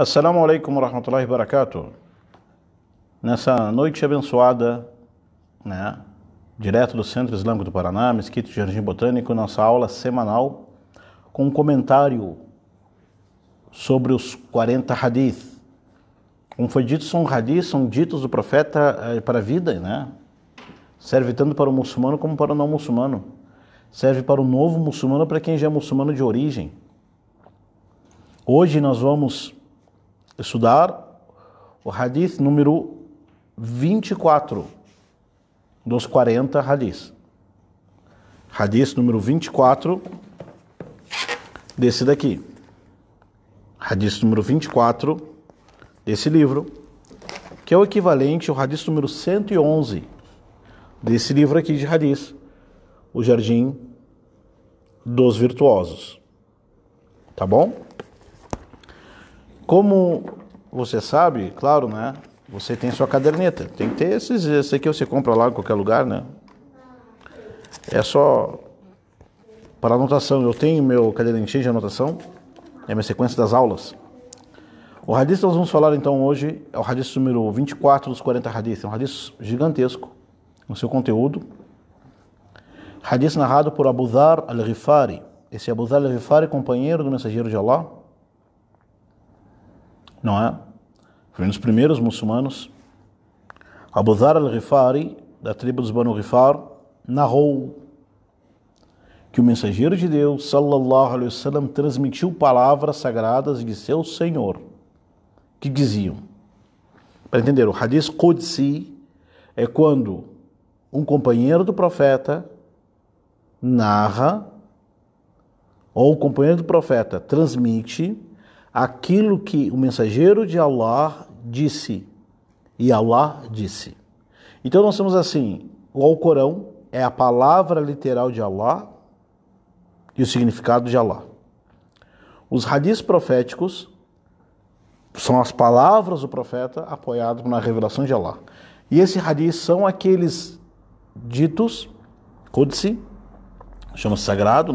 Assalamu alaikum wa rahmatullahi wa barakatuh. Nessa noite abençoada, direto do Centro Islâmico do Paraná, Mesquite Jardim Botânico, nossa aula semanal com um comentário sobre os 40 hadith. Como foi dito, são ditos do profeta para a vida, Serve tanto para o muçulmano como para o não muçulmano. Serve para o novo muçulmano, para quem já é muçulmano de origem. Hoje nós vamos estudar o hadith número 24 dos 40 hadiths. Hadith número 24 desse daqui. Hadith número 24 desse livro, que é o equivalente ao hadith número 111 desse livro aqui de hadith, o Jardim dos Virtuosos. Tá bom? Como você sabe, claro, você tem sua caderneta. Tem que ter esse aqui você compra lá em qualquer lugar, É só para anotação. Eu tenho meu cadernetinho de anotação, é a minha sequência das aulas. O hadith que nós vamos falar então hoje é o hadith número 24 dos 40 hadith. É um hadith gigantesco no seu conteúdo. Hadith narrado por Abu Dharr al-Ghifari. Esse Abu Dharr al-Ghifari, companheiro do mensageiro de Allah, foi um dos primeiros muçulmanos. Abu Dharr al-Ghifari, da tribo dos Banu Ghifar, narrou que o mensageiro de Deus, sallallahu alaihi wasallam, transmitiu palavras sagradas de seu Senhor, que diziam, para entender, o hadith Qudsi é quando um companheiro do profeta narra, ou o companheiro do profeta transmite aquilo que o mensageiro de Allah disse, e Allah disse. Então nós temos assim, o Alcorão é a palavra literal de Allah e o significado de Allah. Os hadiths proféticos são as palavras do profeta apoiadas na revelação de Allah. E esses hadiths são aqueles ditos, Qudsi, chama-se sagrado,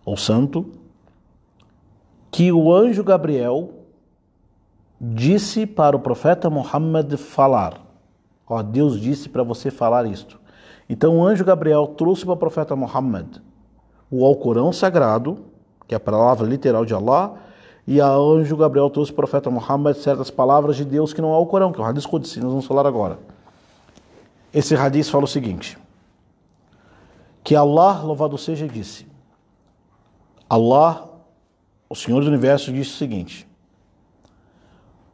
ou santo, que o anjo Gabriel disse para o profeta Muhammad falar. Deus disse para você falar isto. Então o anjo Gabriel trouxe para o profeta Muhammad o Alcorão sagrado, que é a palavra literal de Allah, e o anjo Gabriel trouxe para o profeta Muhammad certas palavras de Deus que não é o Alcorão, que é o hadith Qudsi, nós vamos falar agora. Esse hadith fala o seguinte, que Allah, louvado seja, disse, Allah, o Senhor do Universo, disse o seguinte,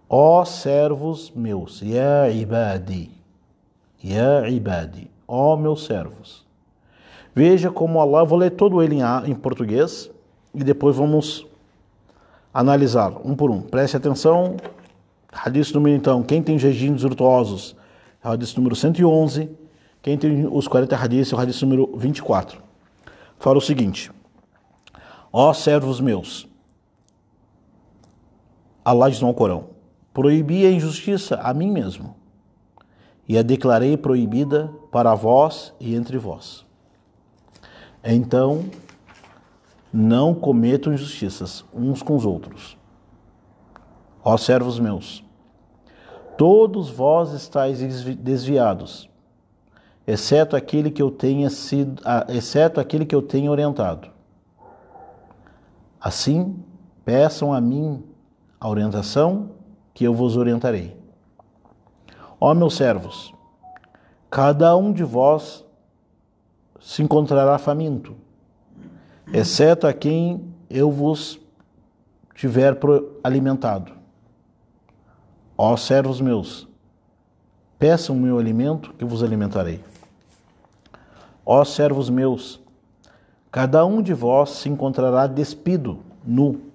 ó servos meus, ya ibadi, ó meus servos. Veja como Allah, vou ler todo ele em português e depois vamos analisar um por um. Preste atenção, hadith número então, quem tem jejum virtuosos, é o hadith número 111, quem tem os 40 hadiths é o hadith número 24. Fala o seguinte, ó servos meus, Allah diz no Alcorão, proibi a injustiça a mim mesmo e a declarei proibida para vós e entre vós. Então, não cometam injustiças uns com os outros. Ó servos meus, todos vós estáis desviados, exceto aquele que eu tenha orientado. Assim, peçam a mim a orientação que eu vos orientarei. Ó meus servos, cada um de vós se encontrará faminto, exceto a quem eu vos tiver alimentado. Ó servos meus, peçam o meu alimento que eu vos alimentarei. Ó servos meus, cada um de vós se encontrará despido, nu,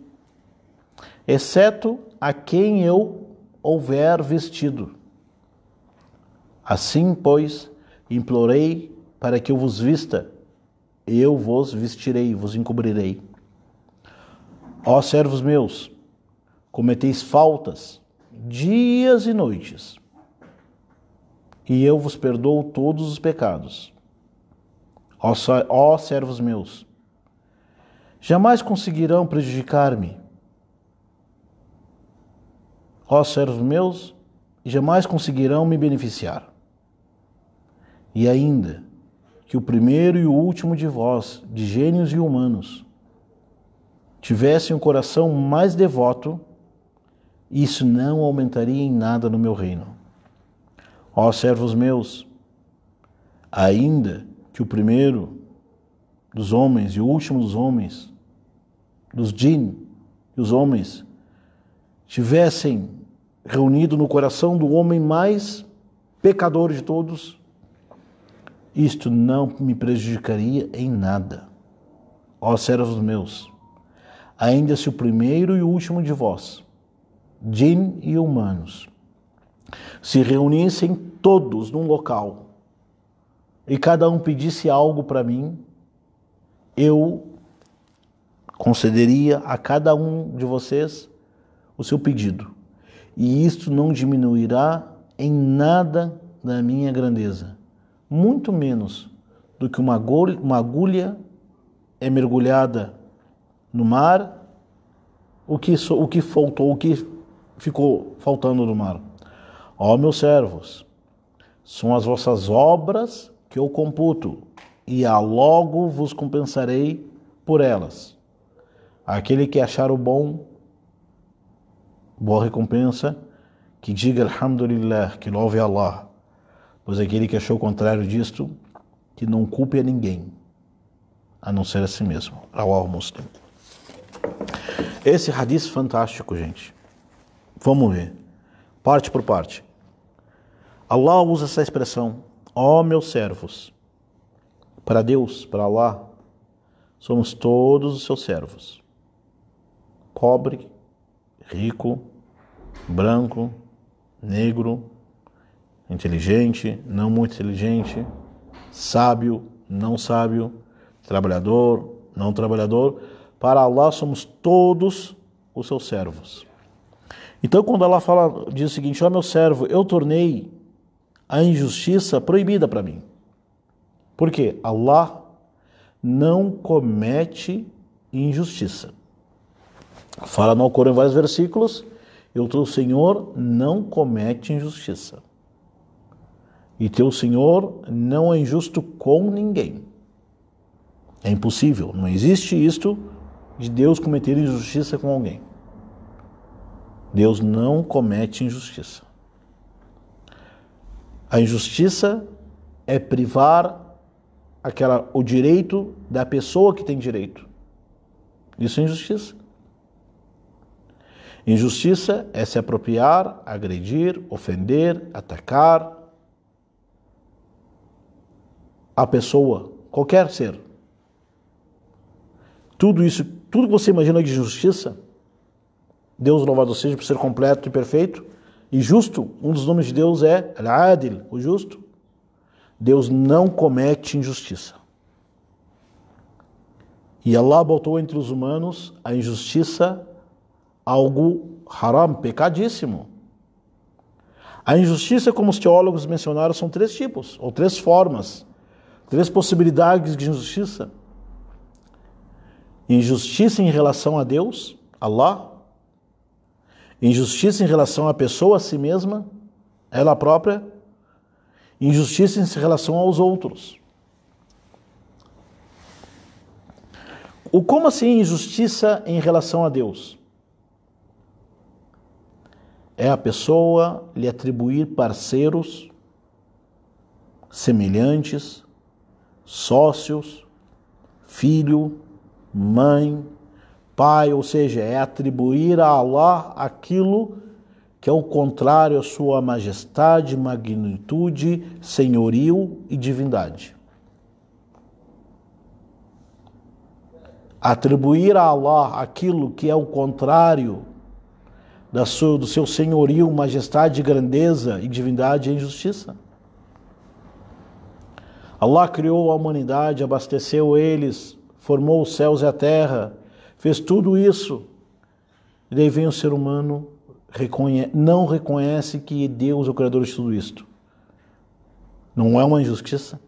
exceto a quem eu houver vestido. Assim, pois, implorei para que eu vos vista, eu vos vestirei, vos encobrirei. Ó servos meus, cometeis faltas dias e noites, e eu vos perdoo todos os pecados. Ó servos meus, jamais conseguirão prejudicar-me, ó servos meus, e jamais conseguirão me beneficiar. E ainda que o primeiro e o último de vós, de gênios e humanos, tivessem um coração mais devoto, isso não aumentaria em nada no meu reino. Ó servos meus, ainda que o primeiro dos homens e o último dos homens, dos jinn e os homens, tivessem reunido no coração do homem mais pecador de todos, isto não me prejudicaria em nada. Ó servos meus, ainda se o primeiro e o último de vós, jinn e humanos, se reunissem todos num local e cada um pedisse algo para mim, eu concederia a cada um de vocês o seu pedido. E isto não diminuirá em nada da minha grandeza, muito menos do que uma agulha é mergulhada no mar, o que ficou faltando no mar. Ó meus servos, são as vossas obras que eu computo, e a logo vos compensarei por elas. Aquele que achar o bom, boa recompensa, que diga Alhamdulillah, que louve a Allah, pois aquele que achou o contrário disto, que não culpe a ninguém, a não ser a si mesmo. Rawah Muslim. Esse hadith fantástico, gente. Vamos ver, parte por parte. Allah usa essa expressão, ó meus servos. Para Deus, para Allah, somos todos os seus servos. Pobre, rico, branco, negro, inteligente, não muito inteligente, sábio, não sábio, trabalhador, não trabalhador. Para Allah somos todos os seus servos. Então quando Allah diz o seguinte, ó meu servo, eu tornei a injustiça proibida para mim. Por quê? Allah não comete injustiça. Fala no Alcorão em vários versículos, o Senhor não comete injustiça. E teu Senhor não é injusto com ninguém. É impossível, não existe isto de Deus cometer injustiça com alguém. Deus não comete injustiça. A injustiça é privar o direito da pessoa que tem direito. Isso é injustiça. Injustiça é se apropriar, agredir, ofender, atacar a pessoa, qualquer ser. Tudo isso, tudo que você imagina de injustiça, Deus louvado seja por ser completo e perfeito e justo. Um dos nomes de Deus é Al-Adil, o justo. Deus não comete injustiça. E Allah botou entre os humanos a injustiça algo haram, pecadíssimo. A injustiça, como os teólogos mencionaram, são 3 tipos, ou 3 formas, 3 possibilidades de injustiça. Injustiça em relação a Deus, Allah. Injustiça em relação à pessoa, a si mesma, ela própria. Injustiça em relação aos outros. Como assim injustiça em relação a Deus? É a pessoa lhe atribuir parceiros, semelhantes, sócios, filho, mãe, pai, ou seja, é atribuir a Allah aquilo que é o contrário à sua majestade, magnitude, senhorio e divindade. Atribuir a Allah aquilo que é o contrário do seu senhorio, majestade, grandeza e divindade é injustiça. Allah criou a humanidade, abasteceu eles, formou os céus e a terra, fez tudo isso. E daí vem o ser humano, não reconhece que Deus é o criador de tudo isto. Não é uma injustiça?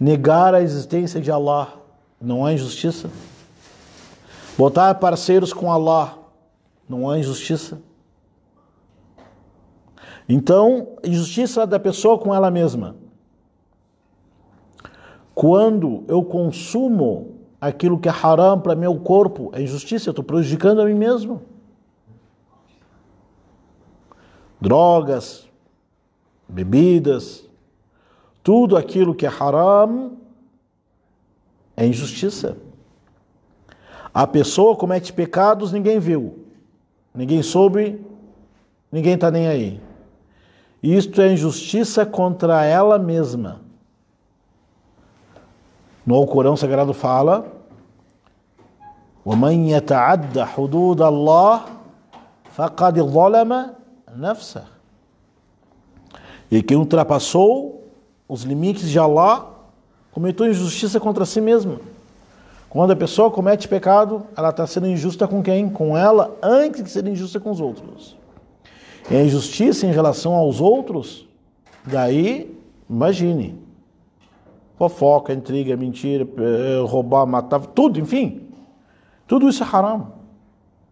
Negar a existência de Allah não é injustiça? Botar parceiros com Allah não há injustiça. Então, injustiça da pessoa com ela mesma. Quando eu consumo aquilo que é haram para meu corpo, é injustiça, eu estou prejudicando a mim mesmo. Drogas, bebidas, tudo aquilo que é haram é injustiça. A pessoa comete pecados, ninguém viu, ninguém soube, ninguém está nem aí. Isto é injustiça contra ela mesma. No Alcorão Sagrado fala: وَمَنْ يَتَعَدَّ حُدُودَ اللَّهِ فَقَدْ ظَلَمَ نَفْسَهُ. E quem ultrapassou os limites de Allah cometeu injustiça contra si mesma. Quando a pessoa comete pecado, ela está sendo injusta com quem? Com ela, antes de ser injusta com os outros. E a injustiça em relação aos outros, daí, imagine, fofoca, intriga, mentira, roubar, matar, tudo, enfim, tudo isso é haram.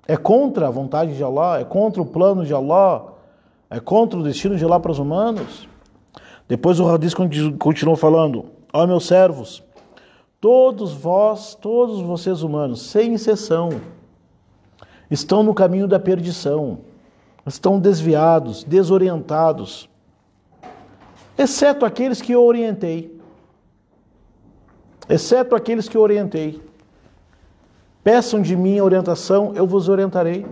É contra a vontade de Allah, é contra o plano de Allah, é contra o destino de Allah para os humanos. Depois o hadith continuou falando: ó meus servos, todos vocês humanos, sem exceção, estão no caminho da perdição, estão desviados, desorientados, exceto aqueles que eu orientei. Exceto aqueles que eu orientei. Peçam de mim orientação, eu vos orientarei.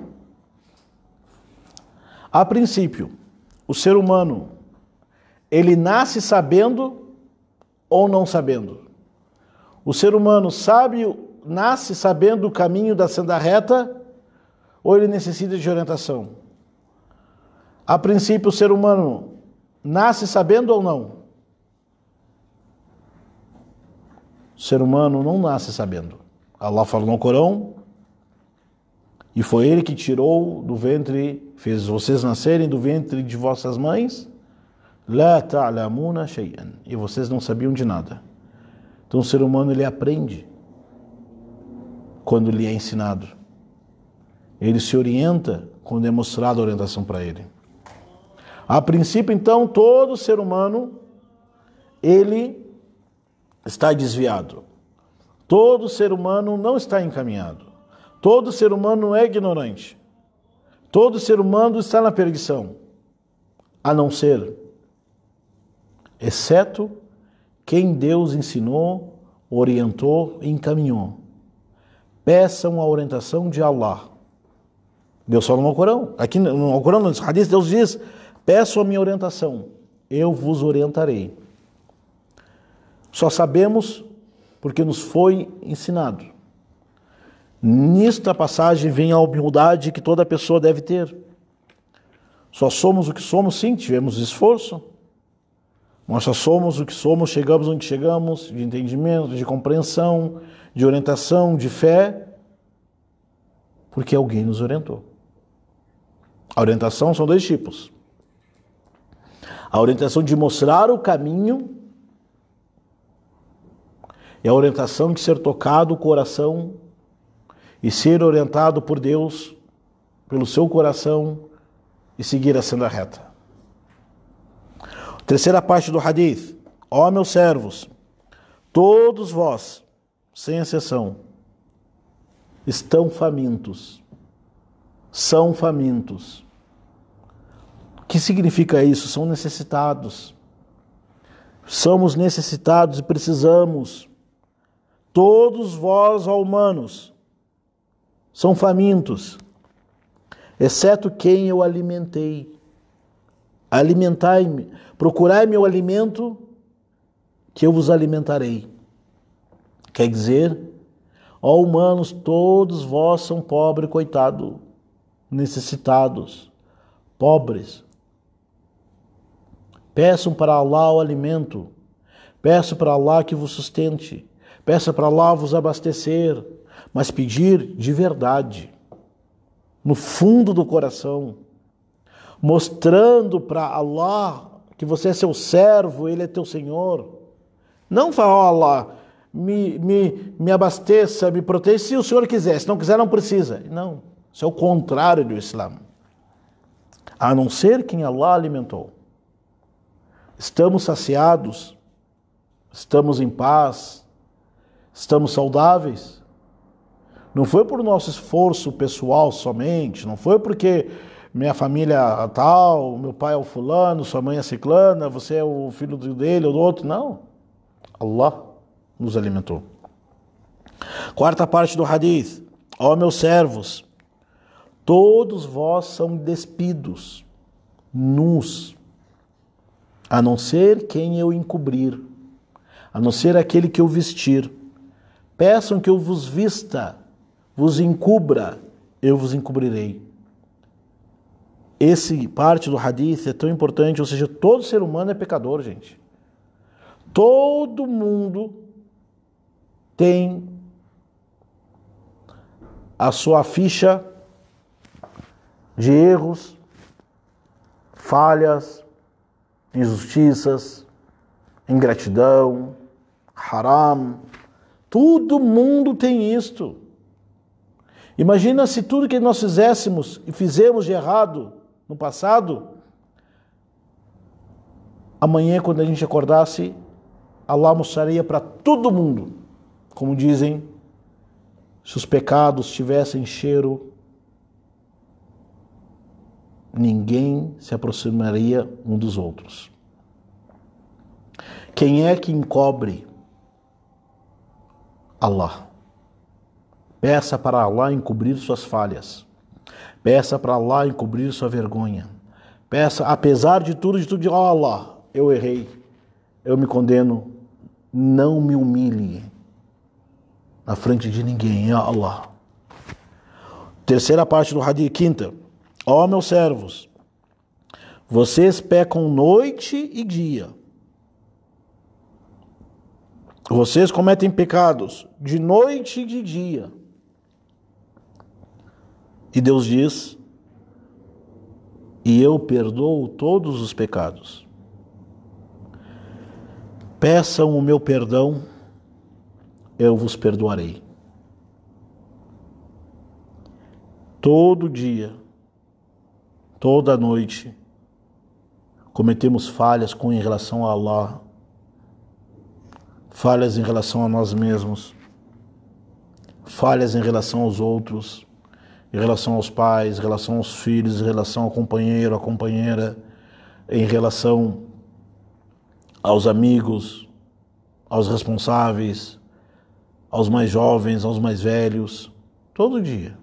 A princípio, o ser humano, ele nasce sabendo ou não sabendo? O ser humano nasce sabendo o caminho da senda reta ou ele necessita de orientação? A princípio, o ser humano nasce sabendo ou não? O ser humano não nasce sabendo. Allah fala no Corão: e foi Ele que tirou do ventre, fez vocês nascerem do ventre de vossas mães, la ta'lamuna shay'an, e vocês não sabiam de nada. Então o ser humano, ele aprende quando lhe é ensinado. Ele se orienta quando é mostrada a orientação para ele. A princípio, então, todo ser humano, ele está desviado. Todo ser humano não está encaminhado. Todo ser humano é ignorante. Todo ser humano está na perdição. A não ser, exceto quem Deus ensinou, orientou e encaminhou. Peçam a orientação de Allah. Deus fala no Corão. Aqui no Corão, nos hadiths, Deus diz: peçam a minha orientação, eu vos orientarei. Só sabemos porque nos foi ensinado. Nesta passagem vem a humildade que toda pessoa deve ter. Só somos o que somos, sim, tivemos esforço. Nós só somos o que somos, chegamos onde chegamos, de entendimento, de compreensão, de orientação, de fé, porque alguém nos orientou. A orientação são dois tipos. A orientação de mostrar o caminho é a orientação de ser tocado o coração e ser orientado por Deus, pelo seu coração, e seguir a senda reta. Terceira parte do hadith: ó meus servos, todos vós, sem exceção, estão famintos, são famintos. O que significa isso? São necessitados. Somos necessitados e precisamos. Todos vós, ó humanos, são famintos, exceto quem eu alimentei. Alimentai-me, procurai meu alimento, que eu vos alimentarei. Quer dizer, ó humanos, todos vós são pobres, coitado, necessitados, pobres. Peçam para Allah o alimento, peçam para Allah que vos sustente, peça para Allah vos abastecer, mas pedir de verdade, no fundo do coração, mostrando para Allah que você é seu servo, Ele é teu Senhor. Não fala: ó Allah, me abasteça, me proteja, se o Senhor quiser, se não quiser não precisa. Não. Isso é o contrário do Islã. A não ser quem Allah alimentou. Estamos saciados, estamos em paz, estamos saudáveis. Não foi por nosso esforço pessoal somente, não foi porque minha família é tal, meu pai é o fulano, sua mãe é ciclana, você é o filho dele ou do outro, não. Allah nos alimentou. Quarta parte do hadith. Ó meus servos, todos vós são despidos, nus, a não ser quem eu encobrir, a não ser aquele que eu vestir. Peçam que eu vos vista, vos encubra, eu vos encobrirei. Esse parte do hadith é tão importante, ou seja, todo ser humano é pecador, gente. Todo mundo tem a sua ficha de erros, falhas, injustiças, ingratidão, haram. Todo mundo tem isto. Imagina se tudo que nós fizéssemos e fizemos de errado no passado, amanhã quando a gente acordasse, Allah mostraria para todo mundo, como dizem, se os pecados tivessem cheiro, ninguém se aproximaria um dos outros. Quem é que encobre? Allah. Peça para Allah encobrir suas falhas. Peça para Allah encobrir sua vergonha. Peça, apesar de tudo, de Allah, eu errei, eu me condeno, não me humilhe na frente de ninguém, ya Allah. Terceira parte do hadith, quinta. Ó meus servos, vocês pecam noite e dia. Vocês cometem pecados de noite e de dia. E Deus diz, e eu perdoo todos os pecados. Peçam o meu perdão, eu vos perdoarei. Todo dia, toda noite, cometemos falhas em relação a Allah, falhas em relação a nós mesmos, falhas em relação aos outros, em relação aos pais, em relação aos filhos, em relação ao companheiro, à companheira, em relação aos amigos, aos responsáveis, aos mais jovens, aos mais velhos, todo dia.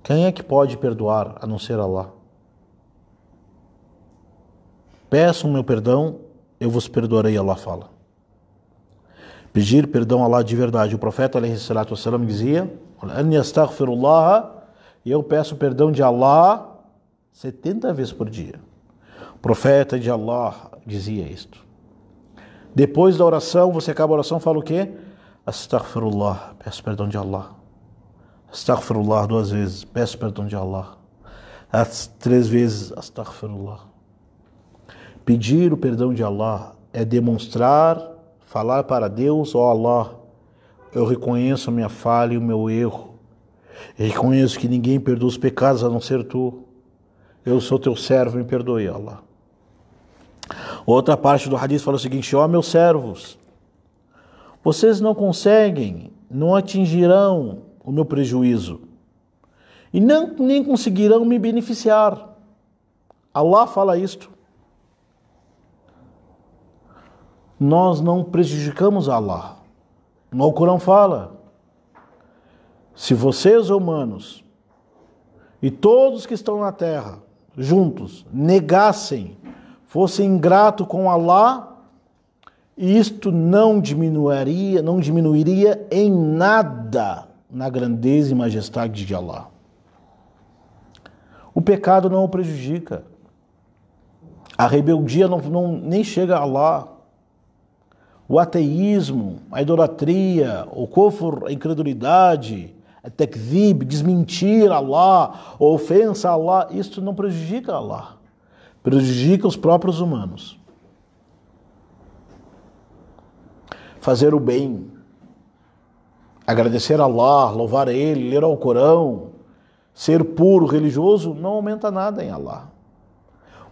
Quem é que pode perdoar a não ser Allah? Peçam meu perdão, eu vos perdoarei, Allah fala. Pedir perdão a Allah de verdade. O profeta alaihi salatu wassalam dizia, e eu peço perdão de Allah 70 vezes por dia. O profeta de Allah dizia isto. Depois da oração, você acaba a oração, fala o quê? Astaghfirullah, peço perdão de Allah. Astaghfirullah 2 vezes, peço perdão de Allah. 3 vezes, astaghfirullah. Pedir o perdão de Allah é demonstrar, falar para Deus, ó Allah, eu reconheço a minha falha e o meu erro. Eu reconheço que ninguém perdoa os pecados a não ser tu. Eu sou teu servo, me perdoe, Allah. Outra parte do hadith fala o seguinte, ó meus servos, vocês não conseguem, não atingirão o meu prejuízo e nem conseguirão me beneficiar. Allah fala isto. Nós não prejudicamos Allah. No Alcorão fala, se vocês humanos e todos que estão na terra juntos negassem, fossem ingratos com Allah, isto não diminuiria em nada na grandeza e majestade de Allah. O pecado não o prejudica. A rebeldia nem chega a Allah. O ateísmo, a idolatria, o kufr, a incredulidade, a takzib, desmentir Allah, a ofensa a Allah, isto não prejudica Allah. Prejudica os próprios humanos. Fazer o bem, Agradecer a Allah, louvar a Ele, ler o Corão, ser puro, religioso, não aumenta nada em Allah.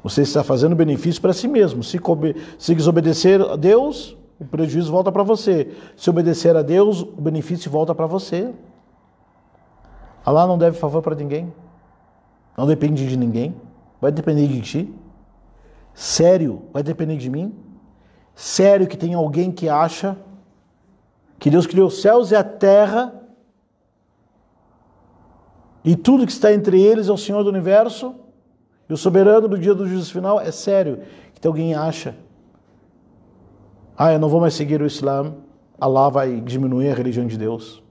Você está fazendo benefício para si mesmo. Se desobedecer a Deus, o prejuízo volta para você. Se obedecer a Deus, o benefício volta para você. Allah não deve favor para ninguém. Não depende de ninguém. Vai depender de ti. Sério, vai depender de mim. Sério que tem alguém que acha que Deus criou os céus e a terra e tudo que está entre eles é o Senhor do Universo e o soberano do dia do juízo final? É sério que alguém acha: eu não vou mais seguir o Islã, Allah vai diminuir a religião de Deus?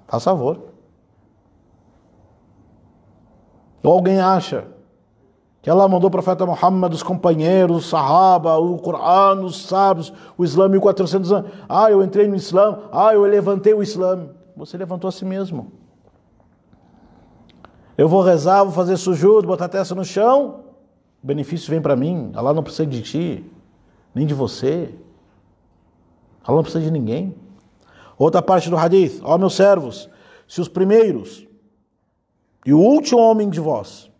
Faz favor. Ou alguém acha que Allah mandou o profeta Muhammad, os companheiros, os sahaba, o Corão, os sábios, o Islã 1400 anos. Eu entrei no Islã, eu levantei o Islã. Você levantou a si mesmo. Eu vou rezar, vou fazer sujud, botar a testa no chão, o benefício vem para mim. Allah não precisa de ti, nem de você. Allah não precisa de ninguém. Outra parte do hadith: meus servos, se os primeiros e o último homem de vós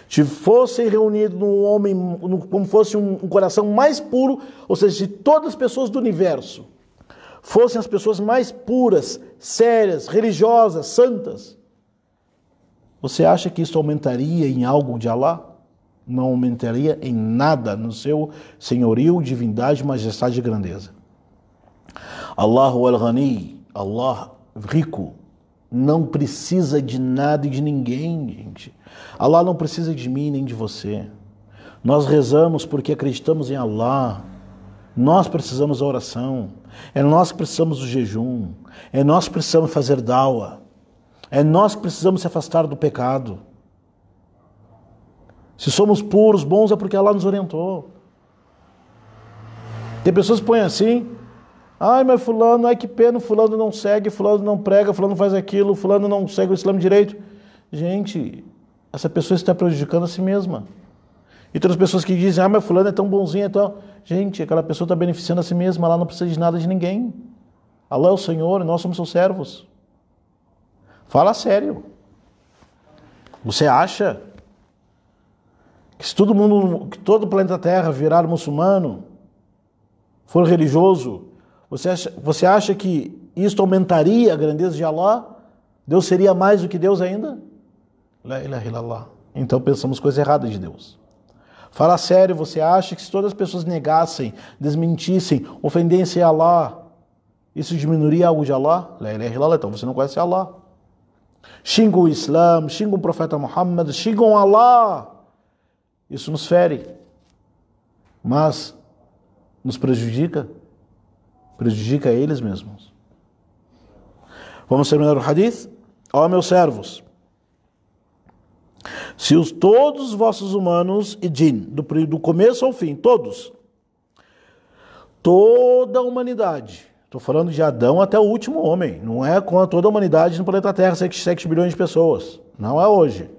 se fossem reunidos num homem, como fosse um coração mais puro, ou seja, se todas as pessoas do universo fossem as pessoas mais puras, sérias, religiosas, santas, você acha que isso aumentaria em algo de Allah? Não aumentaria em nada no seu senhorio, divindade, majestade e grandeza. Allahu al-Ghani, Allah rico, não precisa de nada e de ninguém, gente. Allah não precisa de mim nem de você. Nós rezamos porque acreditamos em Allah. Nós precisamos da oração. É nós que precisamos do jejum. É nós que precisamos fazer dawa. É nós que precisamos se afastar do pecado. Se somos puros, bons, é porque Allah nos orientou. Tem pessoas que põem assim: mas fulano, que pena, fulano não segue, fulano não prega, fulano faz aquilo, fulano não segue o Islã direito. Gente, essa pessoa está prejudicando a si mesma. E tem outras pessoas que dizem: mas fulano é tão bonzinho, então. Gente, aquela pessoa está beneficiando a si mesma, ela não precisa de nada de ninguém. Allah é o Senhor e nós somos seus servos. Fala sério. Você acha que se todo mundo, que todo o planeta Terra virar muçulmano, for religioso, você acha que isto aumentaria a grandeza de Allah? Deus seria mais do que Deus ainda? La ilaha illallah. Então pensamos coisa errada de Deus. Fala sério, você acha que se todas as pessoas negassem, desmentissem, ofendessem Allah, isso diminuiria algo de Allah? La ilaha illallah. Então você não conhece Allah. Xingam o Islã, xingam o profeta Muhammad, xingam Allah. Isso nos fere. Mas nos prejudica. Prejudica eles mesmos. Vamos terminar o hadith? Meus servos, se todos os vossos humanos e jinn, do começo ao fim, toda a humanidade, estou falando de Adão até o último homem, não é com toda a humanidade no planeta Terra, 7 bilhões de pessoas, não é hoje.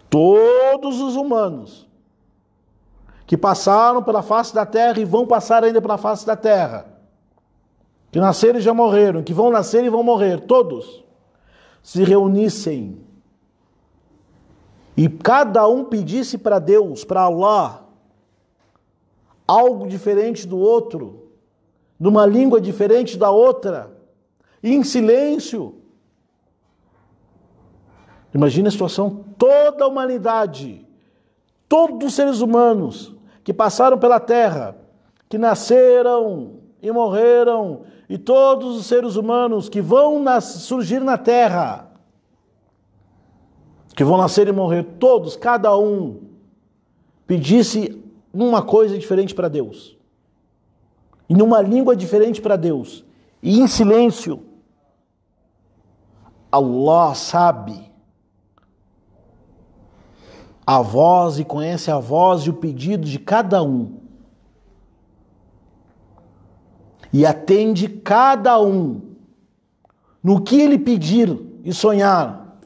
Todos os humanos que passaram pela face da Terra e vão passar ainda pela face da Terra, que nasceram e já morreram, que vão nascer e vão morrer, todos se reunissem e cada um pedisse para Deus, para Allah, algo diferente do outro, numa língua diferente da outra, e em silêncio. Imagina a situação: toda a humanidade, todos os seres humanos que passaram pela Terra, que nasceram e morreram, e todos os seres humanos que vão surgir na Terra, que vão nascer e morrer, todos, cada um, pedisse uma coisa diferente para Deus, e numa língua diferente para Deus, e em silêncio. Allah sabe a voz e conhece a voz e o pedido de cada um. E atende cada um no que ele pedir e sonhar.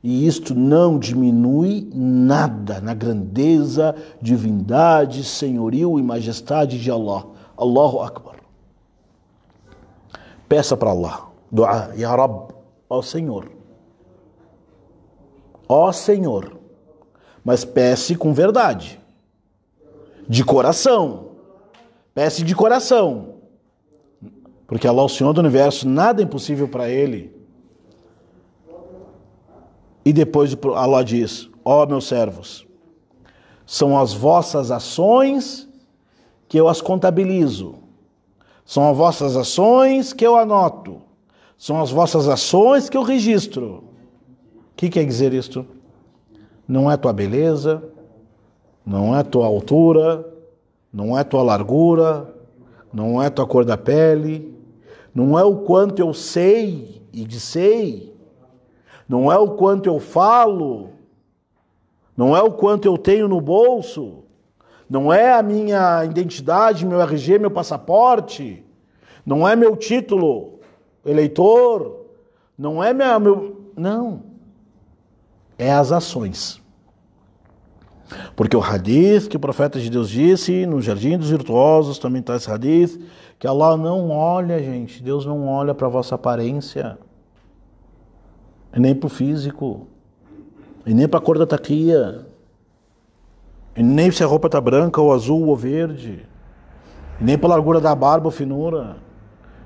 E isto não diminui nada na grandeza, divindade, senhorio e majestade de Allah. Allahu Akbar. Peça para Allah. Dua, Ya Rabb, ó Senhor. Ó Senhor. Mas peça com verdade. De coração. Peça de coração. Porque Allah, o Senhor do Universo, nada é impossível para Ele. E depois Allah diz, ó meus servos, são as vossas ações que eu as contabilizo. São as vossas ações que eu anoto. São as vossas ações que eu registro. O que quer dizer isto? Não é tua beleza, não é tua altura, não é tua largura, não é tua cor da pele, não é o quanto eu sei e dissei, não é o quanto eu falo, não é o quanto eu tenho no bolso, não é a minha identidade, meu RG, meu passaporte, não é meu título eleitor, não é meu... Não. É as ações. Porque o hadith que o profeta de Deus disse, no Jardim dos Virtuosos, também está esse hadith, que Allah não olha, gente, Deus não olha para a vossa aparência, e nem para o físico, e nem para a cor da taquia, e nem se a roupa está branca ou azul ou verde, e nem para a largura da barba ou finura,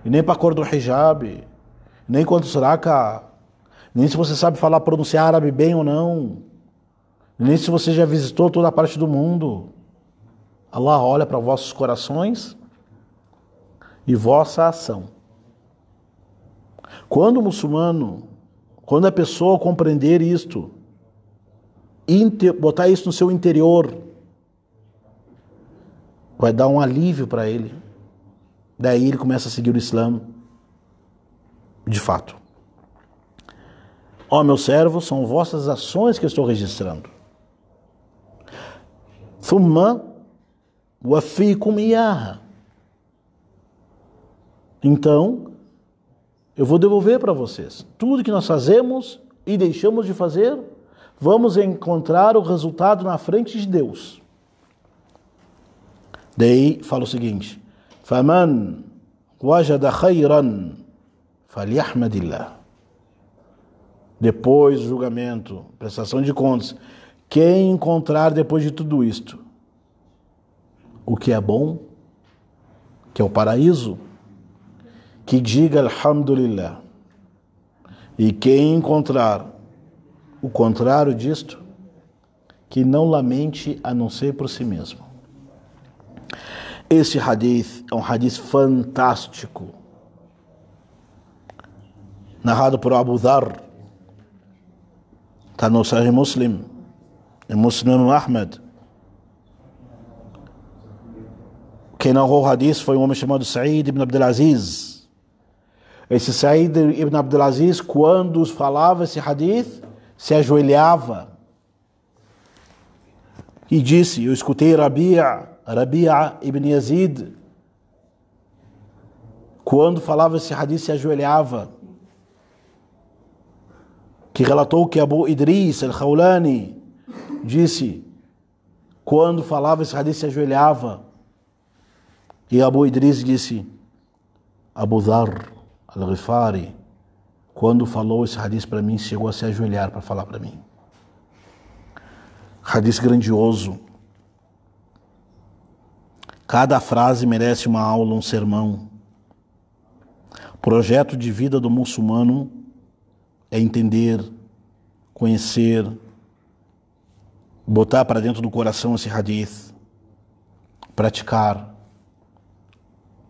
e nem para a cor do hijab, nem quanto sraka, nem se você sabe falar, pronunciar árabe bem ou não, nem se você já visitou toda a parte do mundo. Allah olha para vossos corações e vossa ação. Quando o muçulmano, quando a pessoa compreender isto, botar isso no seu interior, vai dar um alívio para ele. Daí ele começa a seguir o Islã de fato. Ó meus servos, são vossas ações que eu estou registrando. Thumma wafikum iyaha. Então, eu vou devolver para vocês. Tudo que nós fazemos e deixamos de fazer, vamos encontrar o resultado na frente de Deus. Daí fala o seguinte: Faman wajada khayran falyahmadillah. Depois do julgamento, prestação de contas, quem encontrar depois de tudo isto o que é bom, que é o paraíso, que diga alhamdulillah. E quem encontrar o contrário disto, que não lamente a não ser por si mesmo. Esse hadith é um hadith fantástico, narrado por Abu Dharr, está no Sahih Muslim, em Muslim Ahmed. Quem narrou o hadith foi um homem chamado Sa'id ibn Abdulaziz. Esse Sa'id ibn Abdulaziz, quando falava esse hadith, se ajoelhava e disse: eu escutei Rabi'a ibn Yazid, quando falava esse hadith, se ajoelhava, que relatou que Abu Idris al-Khawlani disse, quando falava esse hadith, se ajoelhava. E Abu Idris disse: Abu Dharr al-Ghifari, quando falou esse hadith para mim, chegou a se ajoelhar para falar para mim. Hadith grandioso. Cada frase merece uma aula, um sermão. Projeto de vida do muçulmano é entender, conhecer, botar para dentro do coração esse hadith, praticar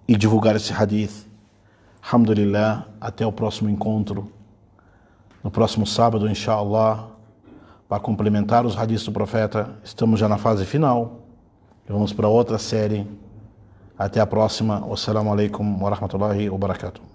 e divulgar esse hadith. Alhamdulillah, até o próximo encontro, no próximo sábado, inshallah, para complementar os hadiths do profeta. Estamos já na fase final e vamos para outra série. Até a próxima. Wassalamu alaikum wa rahmatullahi wa barakatuh.